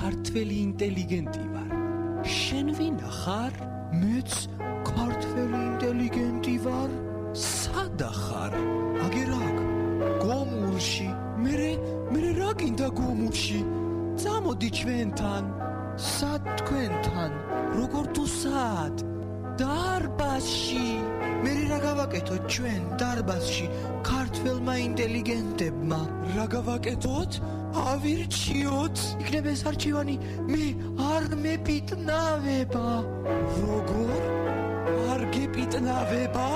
ქართველი ინტელიგენტი ვარ. შენ ვინა ხარ? მეც ქართველი ინტელიგენტი ვარ. სადა ხარ? აგერაკ, გომურში. მე რა გინდა გომურში? წამოდი ჩვენთან. სად თქვენთან? როგორ თუ სად? დარბაზში. მე რა გავაკეთოთ ჩვენ დარბაზში ქართველმა ინტელიგენტებმა? რა გავაკეთოთ? ავირჩიოთ. იქნება ეს არჩევანი მე არ მეპიტნავება. როგორ? არ გეპიტნავება?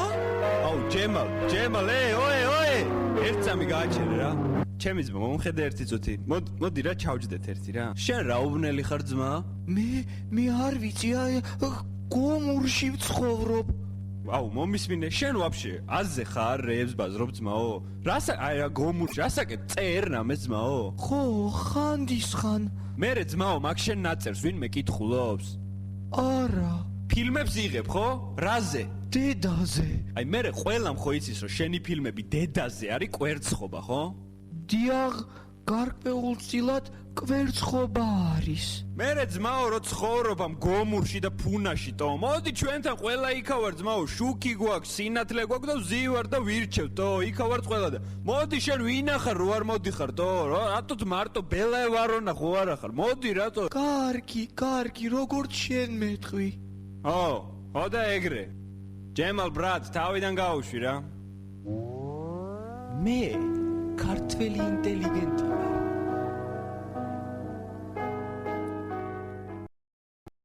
აუ ჯემალ, ოე, ერთ წამი გააჩერე რა. ჩემი ძმა მომხედე ერთი წუთი. მოდი რა ჩავჯდეთ ერთი რა. შენ რა უბნელი ხარ ძმა? მე არ ვიცი, გომურში ვცხოვრობ. აუ მომისმინე, შენ ვაფშე აზზე ხარ, რეებს ბაზრობ ძმაო? რა გომურში, რასაკეთ წერნამე ძმაო? ხო, ხან. მერე ძმაო, მაგ შენ ნაწერს ვინმე კითხულობს? არა. ფილმებს იღებ ხო? რაზე? დედაზე. აი მერე ყველამ ხო იცის რომ შენი ფილმები დედაზე არის კვერცხობა ხო? დიახ, გარკვეულწილად კვერცხობა არის. მერე ძმაო რო ცხოვრობამ გომურში და ფუნაში თო, მოდი ჩვენთან ყველა იქავარ ძმაო, შუქი გვაქვს, სინათლე გვაქვს და ვზივარ და ვირჩევ თო, იქავართ ყველა და მოდი შენ ვინახარ რო არ მოდიხარ თო, რატო მარტო ბელევარონა ხო არა ხარ? მოდი რატო? კარგი, როგორც შენ მეტყვი. ო და ეგრე. ჯემალ ბრატ, თავიდან გავუშვი რა. მე ქართველი ინტელიგენტი ვარ.